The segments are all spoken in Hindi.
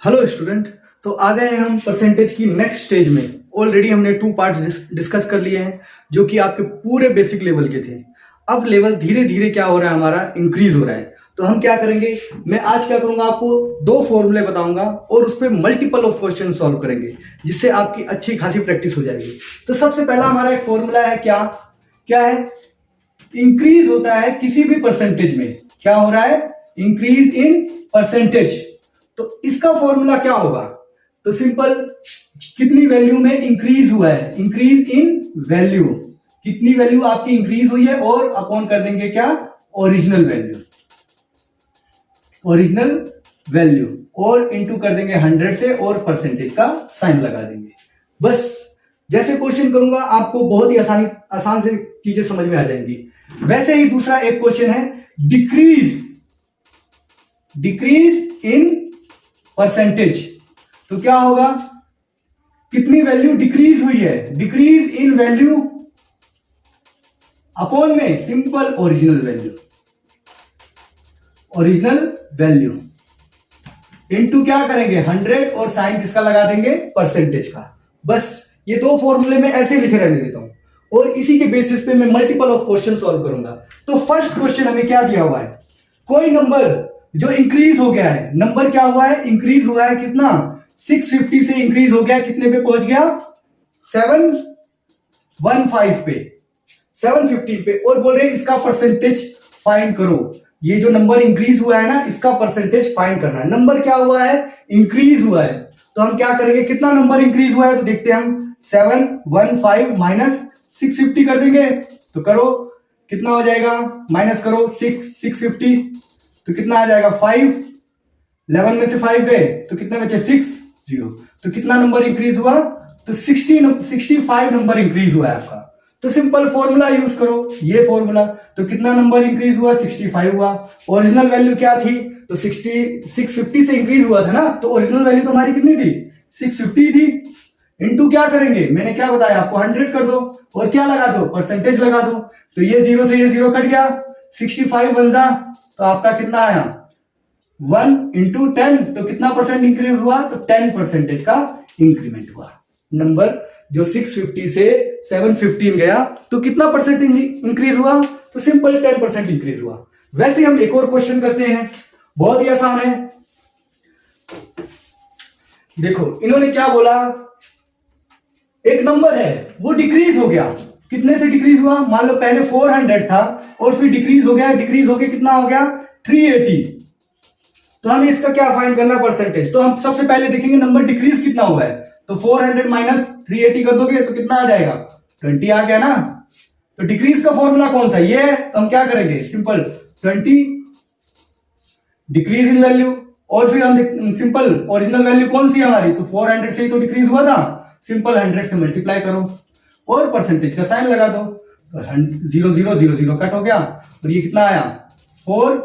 Hello student. तो आ गए हैं हम परसेंटेज की नेक्स्ट स्टेज में। ऑलरेडी हमने 2 पार्ट्स डिस्कस कर लिए हैं जो कि आपके पूरे बेसिक लेवल के थे। अब लेवल धीरे धीरे क्या हो रहा है, हमारा इंक्रीज हो रहा है। तो हम क्या करेंगे, मैं आज क्या करूंगा, आपको 2 फॉर्मूले बताऊंगा और उस पर मल्टीपल ऑफ क्वेश्चन सॉल्व करेंगे, जिससे आपकी अच्छी खासी प्रैक्टिस हो जाएगी। तो सबसे पहला हमारा एक फॉर्मूला है, क्या क्या है, इंक्रीज होता है किसी भी परसेंटेज में। क्या हो रहा है, इंक्रीज इन परसेंटेज। तो इसका फॉर्मूला क्या होगा, तो सिंपल, कितनी वैल्यू में इंक्रीज हुआ है, इंक्रीज इन वैल्यू, कितनी वैल्यू आपकी इंक्रीज हुई है और अपॉन कर देंगे क्या, ओरिजिनल वैल्यू, ओरिजिनल वैल्यू और इनटू कर देंगे 100 से और परसेंटेज का साइन लगा देंगे। बस जैसे क्वेश्चन करूंगा आपको बहुत ही आसान से चीजें समझ में आ जाएंगी। वैसे ही दूसरा एक क्वेश्चन है, डिक्रीज इन परसेंटेज। तो क्या होगा, कितनी वैल्यू डिक्रीज हुई है, डिक्रीज इन वैल्यू अपॉन में simple original value, original value into क्या करेंगे 100 और साइन किसका लगा देंगे, परसेंटेज का। बस ये 2 फॉर्मूले में ऐसे लिखे रहने देता हूं और इसी के बेसिस पे मैं मल्टीपल ऑफ क्वेश्चन सॉल्व करूंगा। तो फर्स्ट क्वेश्चन हमें क्या दिया हुआ है, कोई नंबर जो इंक्रीज हो गया है, नंबर क्या हुआ है, इंक्रीज हुआ है, कितना 650 से इंक्रीज हो गया, कितने पे पहुंच गया 715 पे, 715 पे, और बोल रहे हैं इसका परसेंटेज फाइंड करो। ये जो नंबर इंक्रीज हुआ है ना, इसका परसेंटेज फाइंड करना है। नंबर क्या हुआ है, इंक्रीज हुआ है, तो हम क्या करेंगे, कितना नंबर इंक्रीज हुआ है, तो देखते हैं हम 715 माइनस 650 कर देंगे। तो करो, कितना हो जाएगा, माइनस करो 650, तो कितना आ जाएगा 5, 11 में से 5 गए तो कितने बचे 6, 0। तो कितना नंबर इंक्रीज हुआ, तो 65 नंबर इंक्रीज हुआ है आपका। तो सिंपल फॉर्मूला यूज करो, ये फॉर्मूला। तो कितना नंबर इंक्रीज हुआ, 65 हुआ। ओरिजिनल वैल्यू क्या थी, तो 650 से इंक्रीज हुआ था ना, तो ओरिजिनल वैल्यू तो हमारी कितनी थी, 650 थी। इनटू क्या करेंगे, मैंने क्या बताया आपको, 100 कर दो और क्या लगा दो, परसेंटेज लगा दो। तो ये 0 से ये 0 कट गया, 65 बन जा, तो आपका कितना आया 1 इंटू 10, तो कितना परसेंट इंक्रीज हुआ, तो 10 परसेंटेज का इंक्रीमेंट हुआ। नंबर जो 650 से 715 गया, तो कितना परसेंट इंक्रीज हुआ, तो सिंपल 10% इंक्रीज हुआ। वैसे हम एक और क्वेश्चन करते हैं, बहुत ही आसान है। देखो इन्होंने क्या बोला, एक नंबर है वो डिक्रीज हो गया, कितने से डिक्रीज हुआ, मान लो पहले 400 था और फिर डिक्रीज हो गया, डिक्रीज होके कितना हो गया 380। तो हमें इसका क्या फाइंड करना, परसेंटेज। तो हम सबसे पहले देखेंगे नंबर डिक्रीज कितना हुआ है, तो 400 माइनस 380 कर दोगे तो कितना आ जाएगा, 20 आ गया ना। तो डिक्रीज का फॉर्मूला कौन सा, ये है, तो हम क्या करेंगे, सिंपल 20 डिक्रीज इन वैल्यू, और फिर हम सिंपल ओरिजिनल वैल्यू कौन सी है हमारी, तो 400 से ही तो डिक्रीज हुआ था, सिंपल 100 से मल्टीप्लाई करो और परसेंटेज का साइन लगा दो। तो 0 0 0 0 कट हो गया, और ये कितना आया 4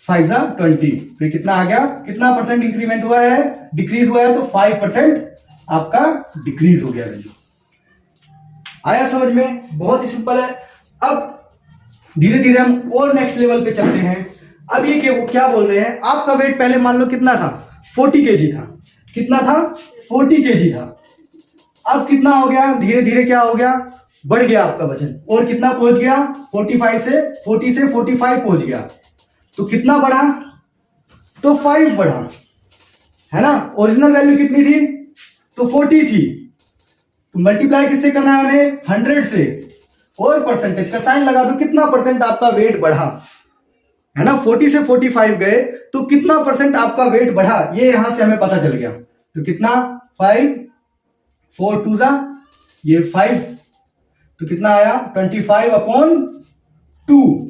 5 20। तो ये कितना आ गया, कितना परसेंट इंक्रीमेंट हुआ है, डिक्रीज हुआ है, तो 5% आपका डिक्रीज हो गया वैल्यू। आया समझ में, बहुत ही सिंपल है। अब धीरे धीरे हम और नेक्स्ट लेवल पे चलते हैं। अब ये क्या बोल रहे हैं, आपका वेट पहले मान लो कितना था, 40 केजी था, कितना था 40 केजी था। अब कितना हो गया, धीरे धीरे क्या हो गया, बढ़ गया आपका वजन, और कितना पहुंच गया 40 से 45 पहुंच गया। तो कितना बढ़ा, तो 5 बढ़ा, है ना। ओरिजिनल वैल्यू कितनी थी, तो 40 थी, तो मल्टीप्लाई किससे करना है हमें, 100 से, और परसेंटेज का साइन लगा दो, कितना परसेंट आपका वेट बढ़ा, है ना। 40 से 45 गए तो कितना परसेंट आपका वेट बढ़ा, ये यहां से हमें पता चल गया। तो कितना 5 4 2 ये 5, तो कितना आया 25/2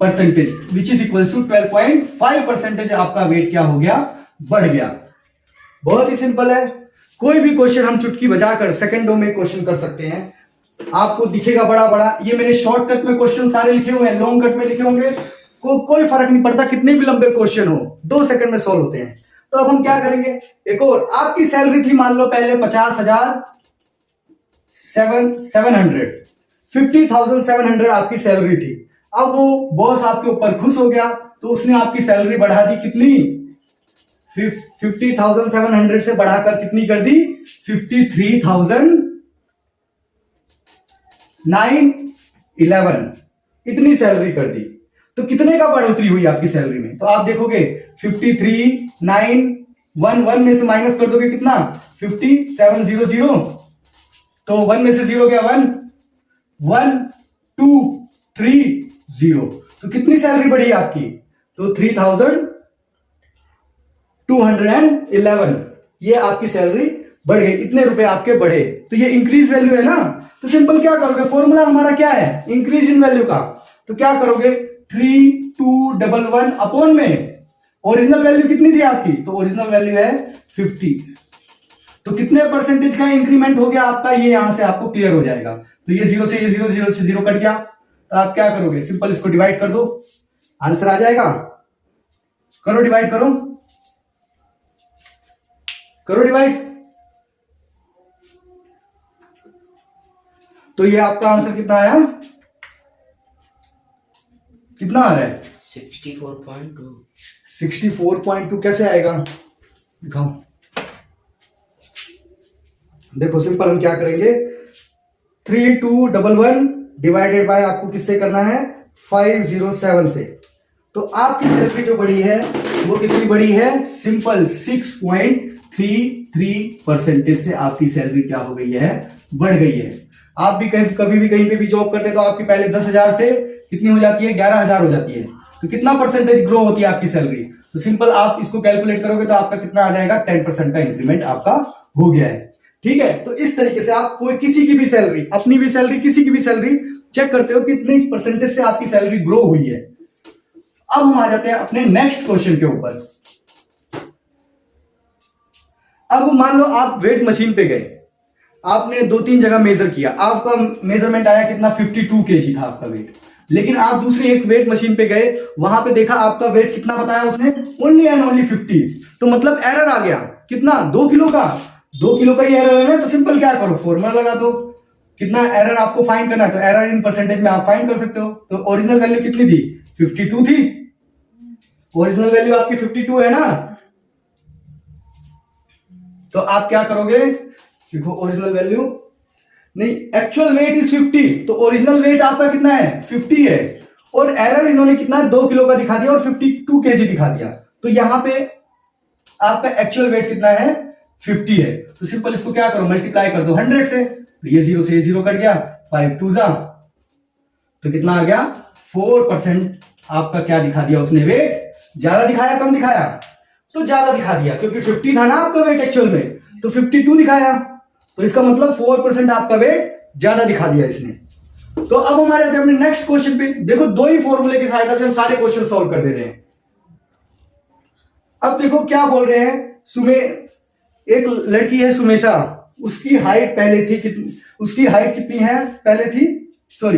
percentage, which is equal to 12.5% आपका वेट क्या हो गया, बढ़ गया। बहुत ही सिंपल है, कोई भी क्वेश्चन हम चुटकी बजाकर सेकंडों में क्वेश्चन कर सकते हैं। आपको दिखेगा बड़ा बड़ा, ये मैंने शॉर्टकट में क्वेश्चन सारे लिखे हुए हैं, लॉन्ग कट में लिखे होंगे, कोई फर्क नहीं पड़ता, कितने भी लंबे क्वेश्चन हो 2 सेकंड में सॉल्व होते हैं। तो अब हम क्या करेंगे, एक और, आपकी सैलरी थी मान लो पहले 50,000 700 50,700 आपकी सैलरी थी। अब वो बॉस आपके ऊपर खुश हो गया तो उसने आपकी सैलरी बढ़ा दी कितनी, 50,700 से बढ़ाकर कितनी कर दी? 53,911 इतनी सैलरी कर दी। तो कितने का बढ़ोतरी हुई आपकी सैलरी में? तो आप देखोगे 53,911 में से माइनस कर दोगे कितना? 5700। तो 1 में से 0 गया 1, 1 2 3 0। तो कितनी सैलरी बढ़ी आपकी? तो 3,211 ये आपकी सैलरी बढ़ गई, इतने रुपए आपके बढ़े। तो ये इंक्रीज वैल्यू है ना। तो सिंपल क्या करोगे, फॉर्मूला हमारा क्या है? इंक्रीज इन वैल्यू का। तो क्या करोगे? 3211 अपॉन में ओरिजिनल वैल्यू कितनी थी आपकी? तो ओरिजिनल वैल्यू है 50। तो कितने परसेंटेज का इंक्रीमेंट हो गया आपका, ये यहां से आपको क्लियर हो जाएगा। तो ये 0 से ये 0, 0 से 0 कट गया। तो आप क्या करोगे? सिंपल इसको डिवाइड कर दो, आंसर आ जाएगा। करो डिवाइड, करो डिवाइड। तो ये आपका आंसर कितना आया? कितना आ रहा है? 64.2। 64.2 कैसे आएगा? दिखाओ। देखो सिंपल हम क्या करेंगे, 3211 डिवाइडेड बाय आपको किससे करना है? 507 से। तो आपकी सैलरी जो बढ़ी है वो कितनी बढ़ी है? सिंपल 6.33% से आपकी सैलरी क्या हो गई है? बढ़ गई है। आप भी कभी भी कहीं पे भी जॉब करते तो आपकी पहले 10,000 से कितनी हो जाती है? 11,000 हो जाती है। तो कितना परसेंटेज ग्रो होती है आपकी सैलरी? तो सिंपल आप इसको कैलकुलेट करोगे तो आपका कितना आ जाएगा? 10% का इंक्रीमेंट आपका हो गया है। ठीक है, तो इस तरीके से आप कोई किसी की भी सैलरी, अपनी भी सैलरी, किसी की भी सैलरी चेक करते हो कितनी परसेंटेज से आपकी सैलरी ग्रो हुई है। अब हम आ जाते हैं अपने नेक्स्ट क्वेश्चन के ऊपर। अब मान लो आप वेट मशीन पे गए, आपने 2-3 जगह मेजर किया, आपका मेजरमेंट आया कितना? 52 kg था आपका वेट। लेकिन आप दूसरी एक वेट मशीन पे गए, वहां पे देखा आपका वेट कितना बताया उसने? Only and only 50। तो मतलब एरर आ गया कितना? 2 किलो का। 2 किलो का ही एरर है ना। तो सिंपल क्या करो, फॉर्मूला लगा दो। कितना एरर आपको फाइंड करना है? तो एरर इन परसेंटेज में आप फाइंड कर सकते हो। तो ओरिजिनल वैल्यू कितनी थी? 52 थी। ओरिजिनल वैल्यू आपकी 52 है ना। तो आप क्या करोगे? देखो ओरिजिनल वैल्यू नहीं, एक्चुअल वेट इज 50। तो ओरिजिनल वेट आपका कितना है? 50 है। और एरर इन्होंने कितना? 2 किलो का दिखा दिया और 52 kg दिखा दिया। तो यहां पे आपका एक्चुअल वेट कितना है? 50 है। तो सिंपल इसको क्या करो? मल्टीप्लाई कर दो 100 से। तो ये 0 से ये 0 कट गया, 5 2 जा। तो कितना आ गया? 4% आपका क्या दिखा दिया उसने? वेट ज्यादा दिखाया कम दिखाया? तो ज्यादा दिखा दिया, क्योंकि 50 था ना आपका वेट एक्चुअल में, तो 52 दिखाया। तो इसका मतलब 4% आपका वेट ज्यादा दिखा दिया इसने। तो अब हमारे आते हैं अपने नेक्स्ट क्वेश्चन पे। देखो 2 ही फॉर्मूले की सहायता से हम सारे क्वेश्चन सॉल्व कर दे रहे हैं। अब देखो क्या बोल रहे हैं। एक लड़की है सुमेशा, उसकी हाइट पहले थी कितनी? उसकी हाइट कितनी है? पहले थी, सॉरी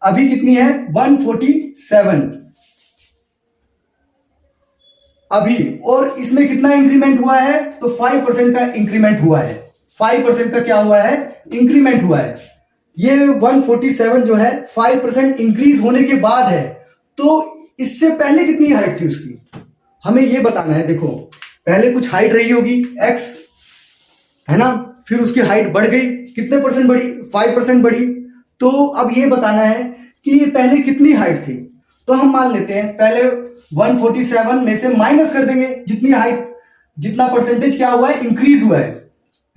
अभी कितनी है? 147 अभी। और इसमें कितना इंक्रीमेंट हुआ है? तो 5% का इंक्रीमेंट हुआ है। 5% का क्या हुआ है? इंक्रीमेंट हुआ है। ये 147 जो है 5% इंक्रीज होने के बाद है। तो इससे पहले कितनी हाइट थी उसकी, हमें ये बताना है। देखो पहले कुछ हाइट रही होगी x, है ना, फिर उसकी हाइट बढ़ गई, कितने परसेंट बढ़ी? 5% बढ़ी। तो अब ये बताना है कि ये पहले कितनी हाइट थी। तो हम मान लेते हैं पहले 147 में से माइनस कर देंगे जितनी हाइट, जितना परसेंटेज क्या हुआ है? इंक्रीज हुआ है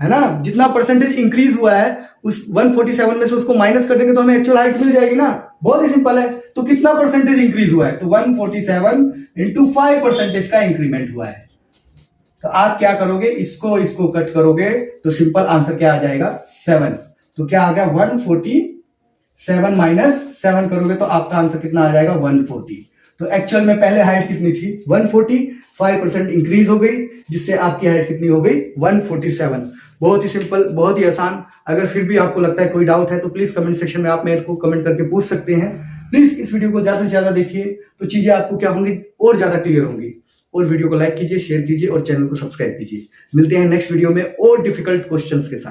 ना। जितना परसेंटेज इंक्रीज हुआ है उस 147 में से उसको माइनस कर देंगे तो हमें एक्चुअल हाइट मिल जाएगी ना। बहुत ही सिंपल है। तो कितना परसेंटेज इंक्रीज हुआ है? तो 147 इंटू 5% का इंक्रीमेंट हुआ है। तो आप क्या करोगे? इसको कट करोगे तो सिंपल आंसर क्या आ जाएगा? 7। तो क्या आ गया? 147 माइनस 7 करोगे तो आपका आंसर कितना आ जाएगा? 140। तो एक्चुअल में पहले हाइट कितनी थी? 140, 5% इंक्रीज हो गई, जिससे आपकी हाइट कितनी हो गई? 147। बहुत ही सिंपल, बहुत ही आसान। अगर फिर भी आपको लगता है कोई डाउट है तो प्लीज कमेंट सेक्शन में आप मेरे को कमेंट करके पूछ सकते हैं। प्लीज इस वीडियो को ज्यादा से ज्यादा देखिए, तो चीजें आपको क्या होंगी? और ज्यादा क्लियर होंगी। और वीडियो को लाइक कीजिए, शेयर कीजिए और चैनल को सब्सक्राइब कीजिए। मिलते हैं नेक्स्ट वीडियो में और डिफिकल्ट क्वेश्चंस के साथ।